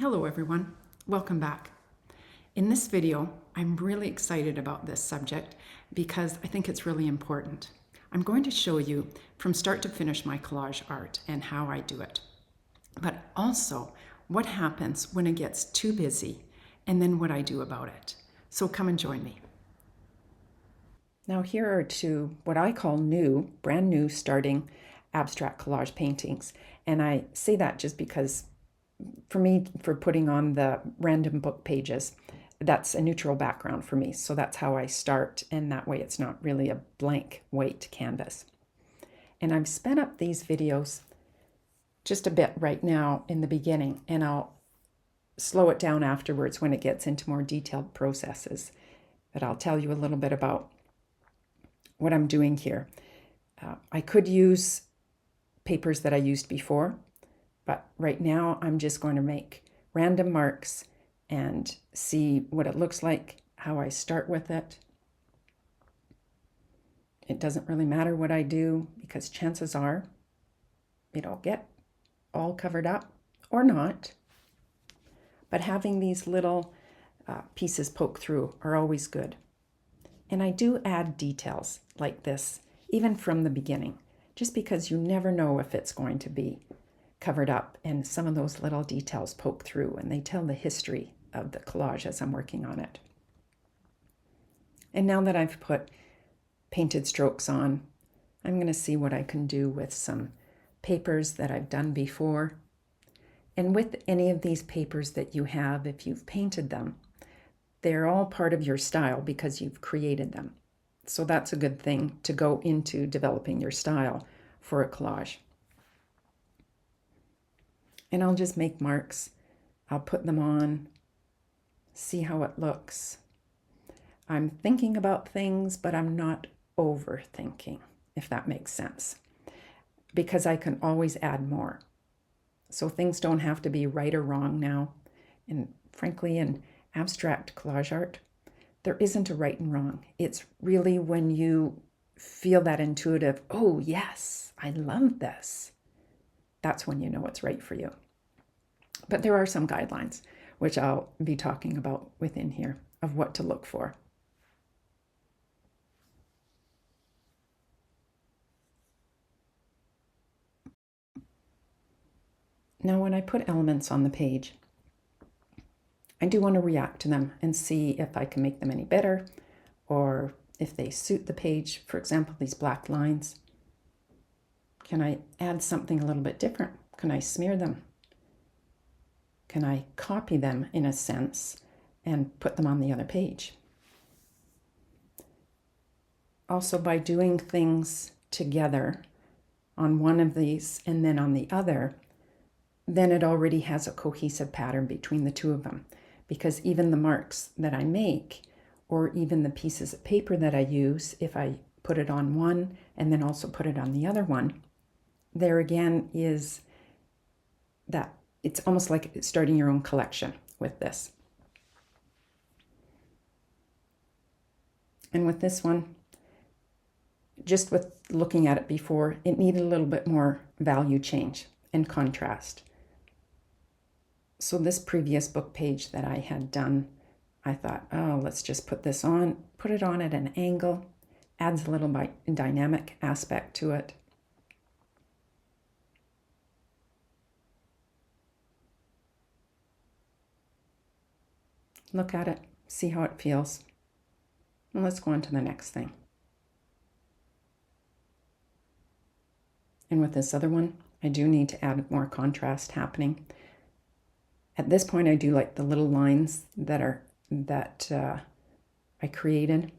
Hello everyone, welcome back. In this video, I'm really excited about this subject because I think it's really important. I'm going to show you from start to finish my collage art and how I do it, but also what happens when it gets too busy and then what I do about it. So come and join me. Now here are two what I call brand new starting abstract collage paintings. And I say that just because for me, for putting on the random book pages, that's a neutral background for me. So that's how I start, and that way it's not really a blank white canvas. And I've sped up these videos just a bit right now in the beginning, and I'll slow it down afterwards when it gets into more detailed processes. But I'll tell you a little bit about what I'm doing here. I could use papers that I used before, but right now I'm just going to make random marks and see what it looks like, how I start with it. It doesn't really matter what I do because chances are it'll get all covered up or not. But having these little pieces poke through are always good. And I do add details like this, even from the beginning, just because you never know if it's going to be covered up, and some of those little details poke through and they tell the history of the collage as I'm working on it. And now that I've put painted strokes on, I'm going to see what I can do with some papers that I've done before. And with any of these papers that you have, if you've painted them, they're all part of your style because you've created them. So that's a good thing to go into developing your style for a collage. And I'll just make marks. I'll put them on, see how it looks. I'm thinking about things, but I'm not overthinking, if that makes sense, because I can always add more. So things don't have to be right or wrong now. And frankly, in abstract collage art, there isn't a right and wrong. It's really when you feel that intuitive, oh yes, I love this. That's when you know it's right for you. But there are some guidelines, which I'll be talking about within here, of what to look for. Now, when I put elements on the page, I do want to react to them and see if I can make them any better or if they suit the page. For example, these black lines. Can I add something a little bit different? Can I smear them? Can I copy them in a sense and put them on the other page? Also, by doing things together on one of these and then on the other, then it already has a cohesive pattern between the two of them. Because even the marks that I make, or even the pieces of paper that I use, if I put it on one and then also put it on the other one, there again is that it's almost like starting your own collection with this. And with this one, just with looking at it before, it needed a little bit more value change and contrast. So this previous book page that I had done, I thought, oh, let's just put this on, put it on at an angle, adds a little dynamic aspect to it. Look at it, see how it feels. And let's go on to the next thing. And with this other one, I do need to add more contrast happening. At this point, I do like the little lines that I created,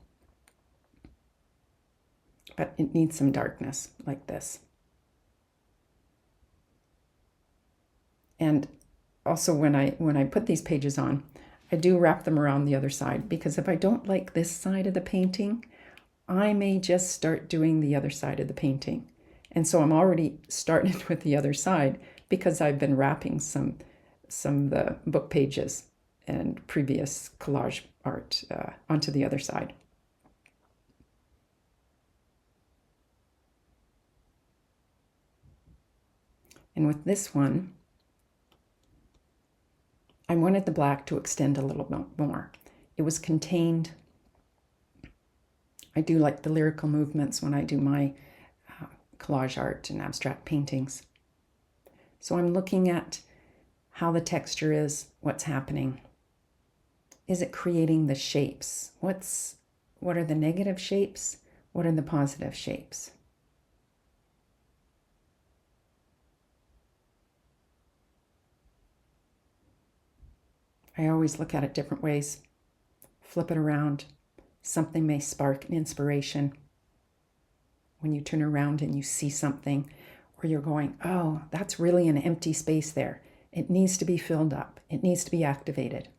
but it needs some darkness like this. And also when I put these pages on, I do wrap them around the other side, because if I don't like this side of the painting, I may just start doing the other side of the painting. And so I'm already started with the other side because I've been wrapping some of the book pages and previous collage art onto the other side. And with this one, I wanted the black to extend a little bit more. It was contained. I do like the lyrical movements when I do my collage art and abstract paintings. So I'm looking at how the texture is, what's happening. Is it creating the shapes? What are the negative shapes? What are the positive shapes? I always look at it different ways. Flip it around. Something may spark an inspiration when you turn around and you see something, or you're going, oh, that's really an empty space there. It needs to be filled up. It needs to be activated.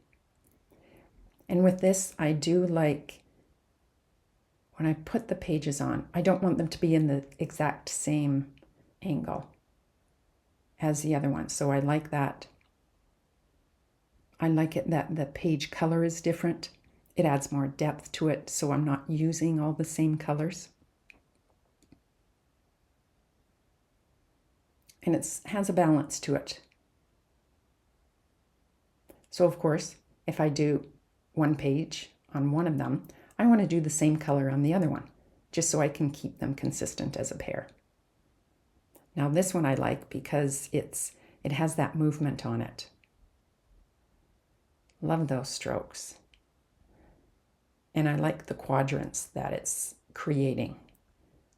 And with this, I do like, when I put the pages on, I don't want them to be in the exact same angle as the other one. So I like that. I like it that the page color is different. It adds more depth to it, so I'm not using all the same colors. And it has a balance to it. So of course, if I do one page on one of them, I want to do the same color on the other one, just so I can keep them consistent as a pair. Now this one I like because it has that movement on it. Love those strokes. And I like the quadrants that it's creating.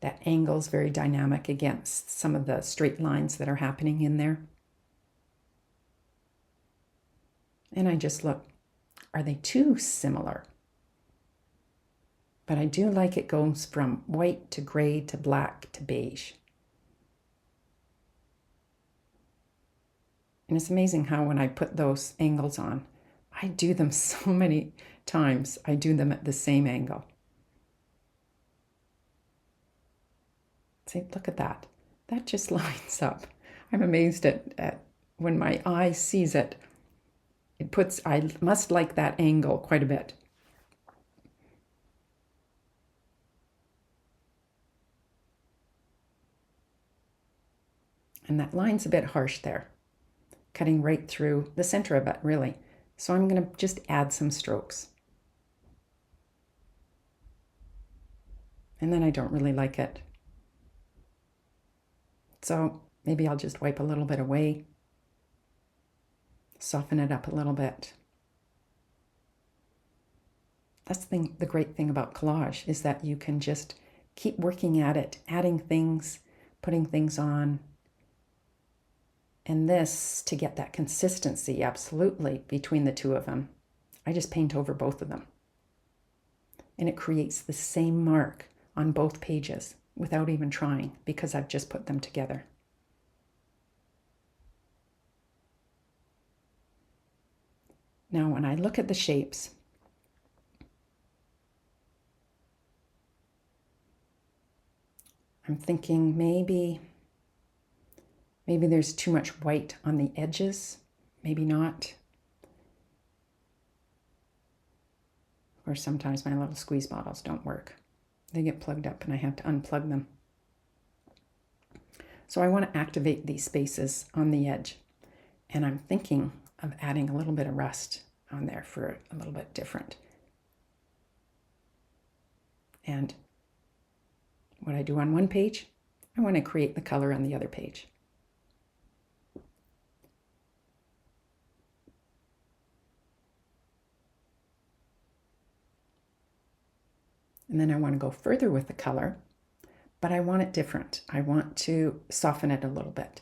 That angle's very dynamic against some of the straight lines that are happening in there. And I just look, are they too similar? But I do like it goes from white to gray to black to beige. And it's amazing how when I put those angles on, I do them so many times. I do them at the same angle. See, look at that. That just lines up. I'm amazed at when my eye sees it. I must like that angle quite a bit. And that line's a bit harsh there, cutting right through the center of it, really. So I'm going to just add some strokes. And then I don't really like it. So maybe I'll just wipe a little bit away, soften it up a little bit. That's the great thing about collage, is that you can just keep working at it, adding things, putting things on. And this, to get that consistency, absolutely, between the two of them, I just paint over both of them. And it creates the same mark on both pages without even trying, because I've just put them together. Now, when I look at the shapes, I'm thinking maybe there's too much white on the edges, maybe not. Or sometimes my little squeeze bottles don't work. They get plugged up and I have to unplug them. So I want to activate these spaces on the edge. And I'm thinking of adding a little bit of rust on there for a little bit different. And what I do on one page, I want to create the color on the other page. And then I want to go further with the color, but I want it different. I want to soften it a little bit.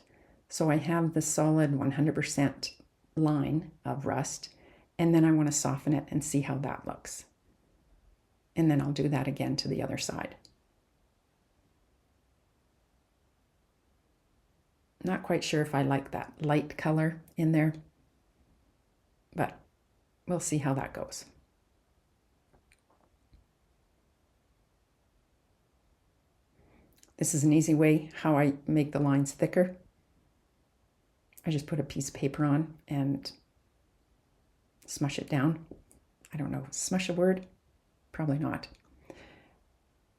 So I have the solid 100% line of rust, and then I want to soften it and see how that looks. And then I'll do that again to the other side. Not quite sure if I like that light color in there, but we'll see how that goes. This is an easy way how I make the lines thicker. I just put a piece of paper on and smush it down. I don't know, smush a word? Probably not.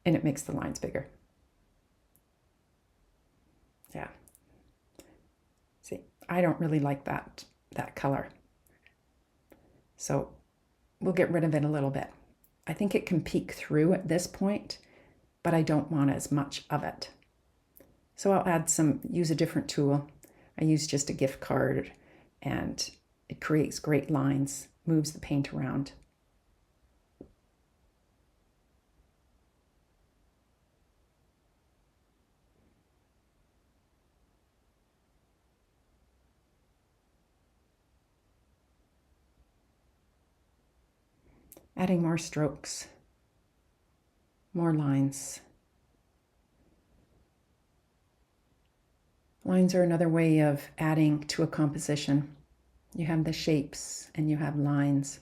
And it makes the lines bigger. Yeah. See, I don't really like that color. So we'll get rid of it a little bit. I think it can peek through at this point, but I don't want as much of it. So I'll use a different tool. I use just a gift card, and it creates great lines, moves the paint around. Adding more strokes, more lines. Lines are another way of adding to a composition. You have the shapes and you have lines.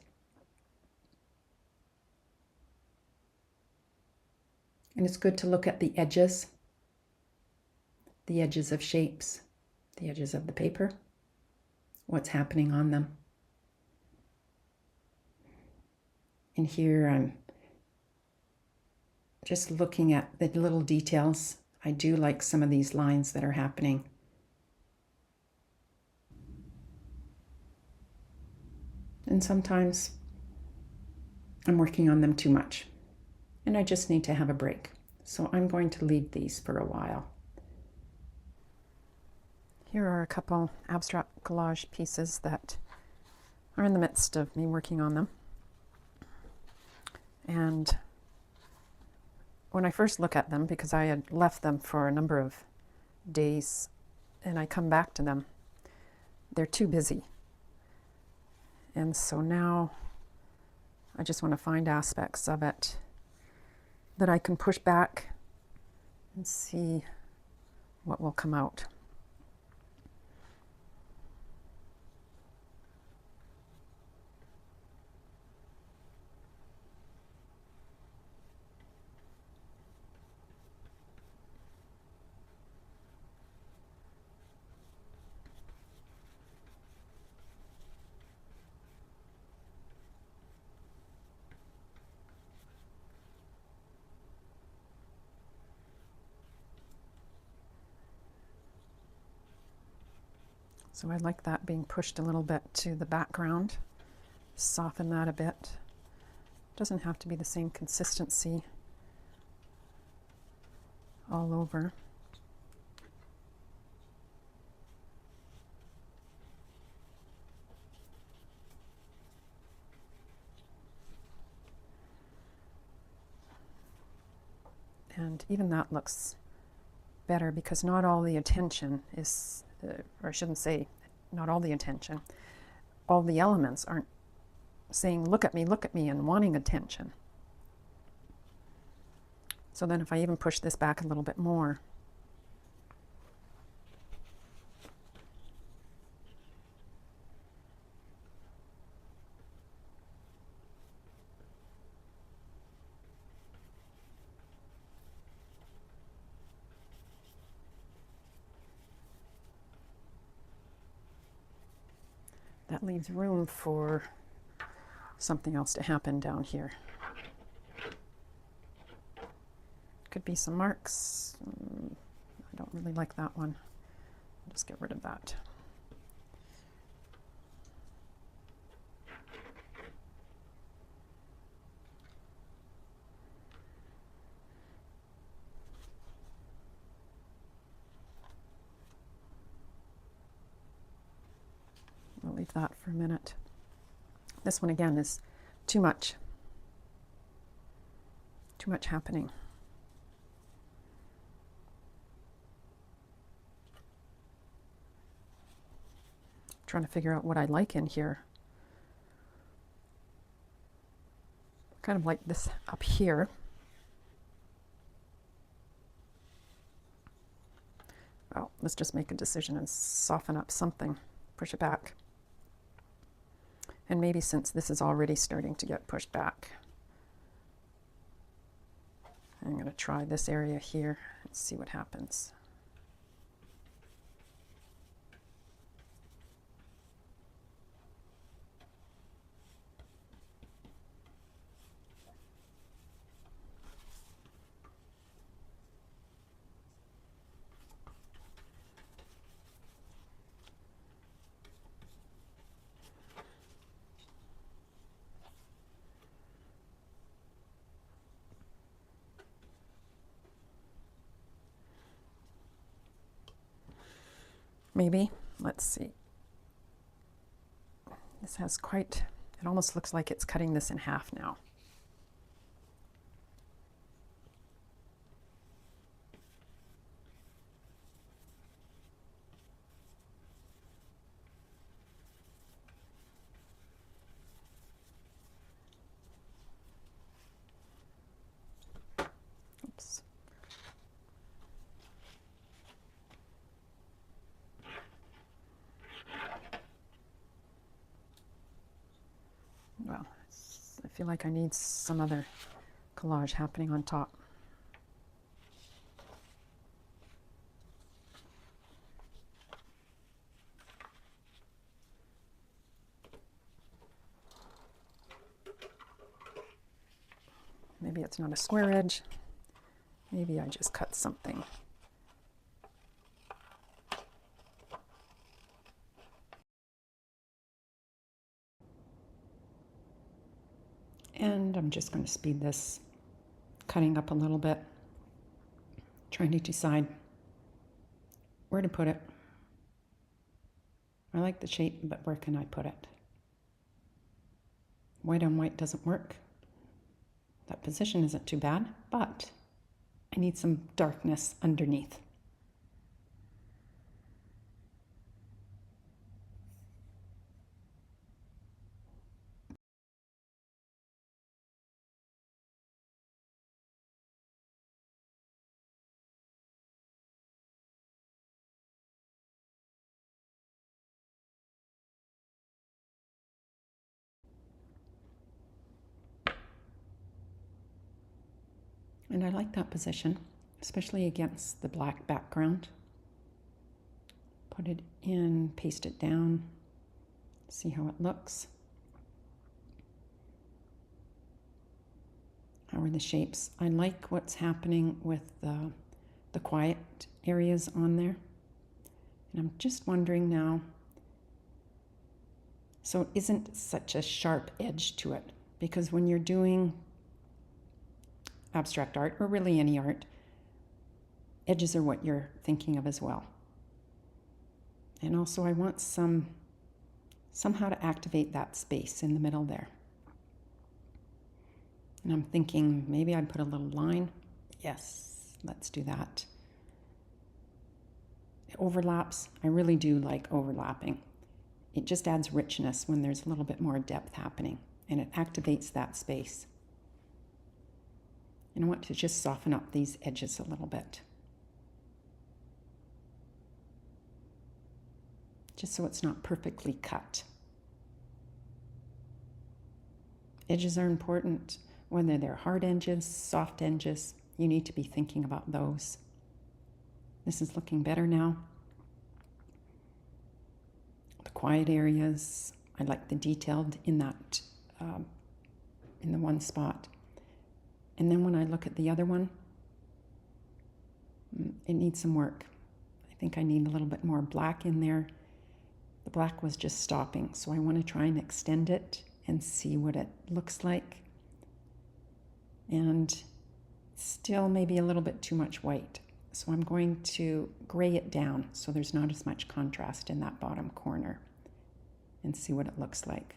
And it's good to look at the edges of shapes, the edges of the paper, what's happening on them. And here I'm just looking at the little details. I do like some of these lines that are happening. And sometimes I'm working on them too much, and I just need to have a break. So I'm going to leave these for a while. Here are a couple abstract collage pieces that are in the midst of me working on them. And when I first look at them, because I had left them for a number of days and I come back to them, they're too busy. And so now I just want to find aspects of it that I can push back and see what will come out. So I like that being pushed a little bit to the background, soften that a bit. Doesn't have to be the same consistency all over. And even that looks better because not all the attention is, or I shouldn't say not all the attention, all the elements aren't saying look at me, and wanting attention. So then if I even push this back a little bit more, that leaves room for something else to happen down here. Could be some marks. I don't really like that one. I'll just get rid of that. I'll leave that for a minute. This one again is too much happening. Trying to figure out what I like in here. Kind of like this up here. Well, let's just make a decision and soften up something, push it back. And maybe since this is already starting to get pushed back, I'm going to try this area here and see what happens. maybe. Let's see. This has quite, it almost looks like it's cutting this in half now. Oops. Well, I feel like I need some other collage happening on top. Maybe it's not a square edge. Maybe I just cut something. And I'm just going to speed this cutting up a little bit, trying to decide where to put it. I like the shape, but where can I put it? White on white doesn't work. That position isn't too bad, but I need some darkness underneath. And I like that position, especially against the black background. Put it in, paste it down, see how it looks. How are the shapes? I like what's happening with the quiet areas on there. And I'm just wondering now, so it isn't such a sharp edge to it, because when you're doing abstract art, or really any art, edges are what you're thinking of as well. And also I want somehow to activate that space in the middle there. And I'm thinking maybe I'd put a little line. Yes, let's do that. It overlaps. I really do like overlapping. It just adds richness when there's a little bit more depth happening, and it activates that space. And I want to just soften up these edges a little bit, just so it's not perfectly cut. Edges are important, whether they're hard edges, soft edges, you need to be thinking about those. This is looking better now. The quiet areas, I like the detailed in that, in the one spot. And then when I look at the other one, it needs some work. I think I need a little bit more black in there. The black was just stopping, so I want to try and extend it and see what it looks like. And still maybe a little bit too much white. So I'm going to gray it down so there's not as much contrast in that bottom corner and see what it looks like.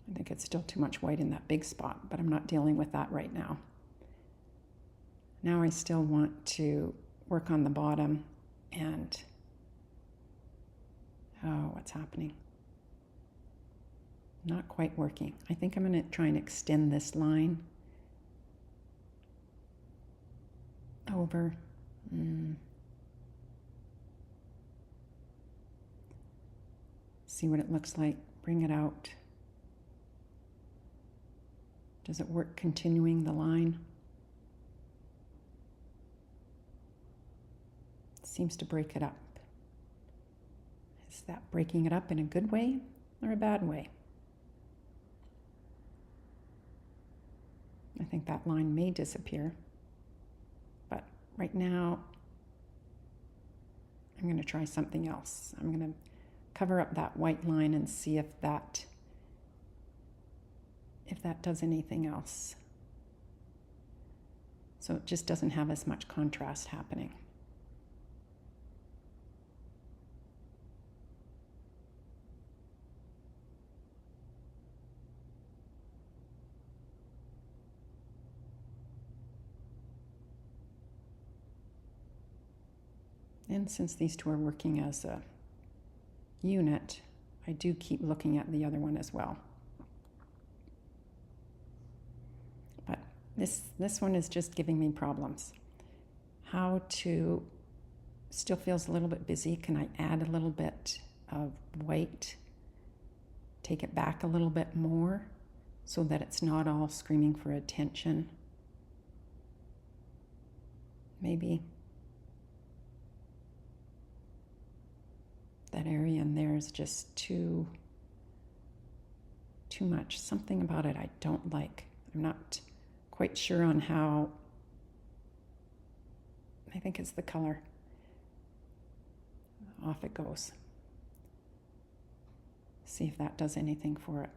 I think it's still too much white in that big spot, but I'm not dealing with that right now. Now I still want to work on the bottom and, oh, what's happening? Not quite working. I think I'm going to try and extend this line over. See what it looks like. Bring it out. Does it work continuing the line? It seems to break it up. Is that breaking it up in a good way or a bad way? I think that line may disappear, but right now I'm going to try something else. I'm going to cover up that white line and see if that does anything else. So it just doesn't have as much contrast happening. And since these two are working as a unit, I do keep looking at the other one as well. But this one is just giving me problems. How to, still feels a little bit busy. Can I add a little bit of white? Take it back a little bit more so that it's not all screaming for attention. Maybe that area in there is just too much. Something about it I don't like. I'm not quite sure on how. I think it's the color. Off it goes. See if that does anything for it.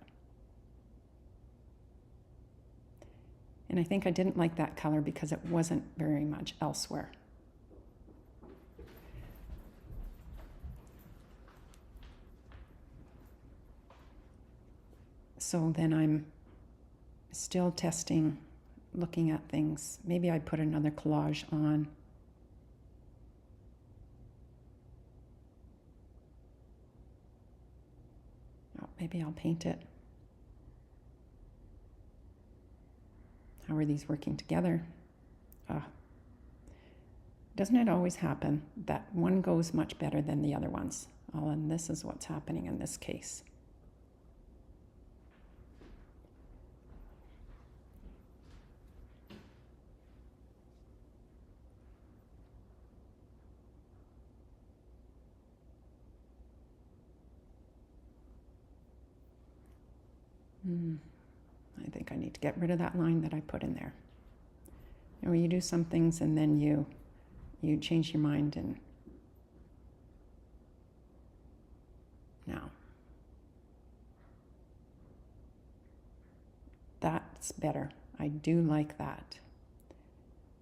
And I think I didn't like that color because it wasn't very much elsewhere. So then I'm still testing, looking at things. Maybe I put another collage on. Oh, maybe I'll paint it. How are these working together? Doesn't it always happen that one goes much better than the other ones? Oh, and this is what's happening in this case. I think I need to get rid of that line that I put in there. You know, you do some things and then you change your mind, and now that's better. I do like that.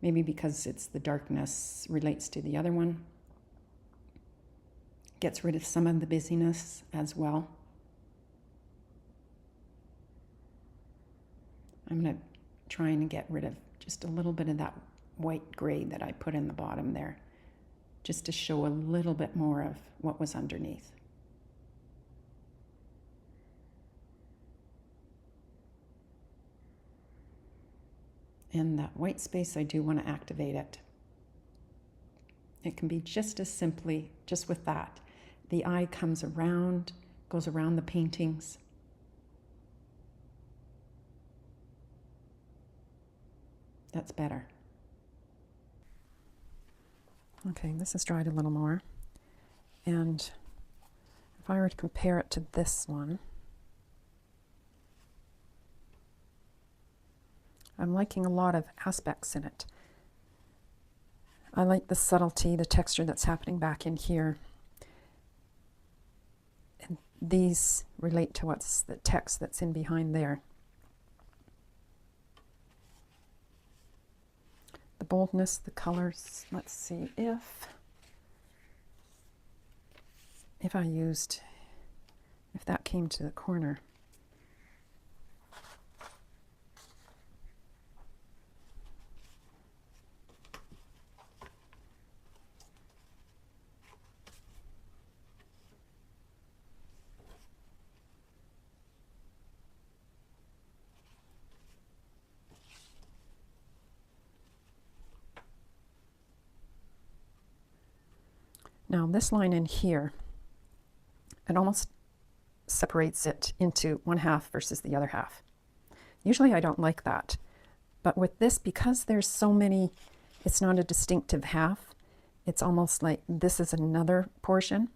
Maybe because it's the darkness relates to the other one. Gets rid of some of the busyness as well. I'm going to try and get rid of just a little bit of that white gray that I put in the bottom there, just to show a little bit more of what was underneath. And that white space, I do want to activate it. It can be just as simply, just with that. The eye comes around, goes around the paintings. That's better. Okay, this has dried a little more. And if I were to compare it to this one, I'm liking a lot of aspects in it. I like the subtlety, the texture that's happening back in here. And these relate to what's the text that's in behind there. The boldness, the colors. Let's see if that came to the corner. Now this line in here, it almost separates it into one half versus the other half. Usually I don't like that, but with this, because there's so many, it's not a distinctive half. It's almost like this is another portion.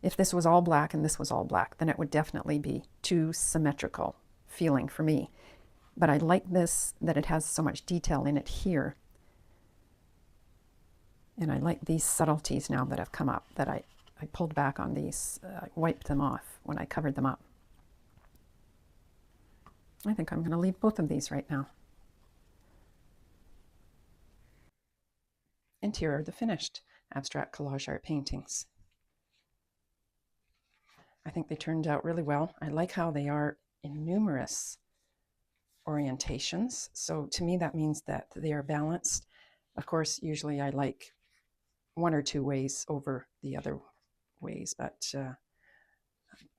If this was all black and this was all black, then it would definitely be too symmetrical feeling for me. But I like this, that it has so much detail in it here. And I like these subtleties now that have come up, that I pulled back on these, wiped them off when I covered them up. I think I'm going to leave both of these right now. and here are the finished abstract collage art paintings. I think they turned out really well. I like how they are in numerous orientations. So to me, that means that they are balanced. Of course, usually I like one or two ways over the other ways, but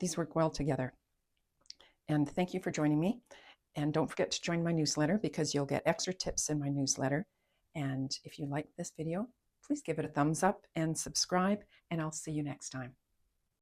these work well together. And thank you for joining me. And don't forget to join my newsletter because you'll get extra tips in my newsletter. And if you like this video, please give it a thumbs up and subscribe, and I'll see you next time.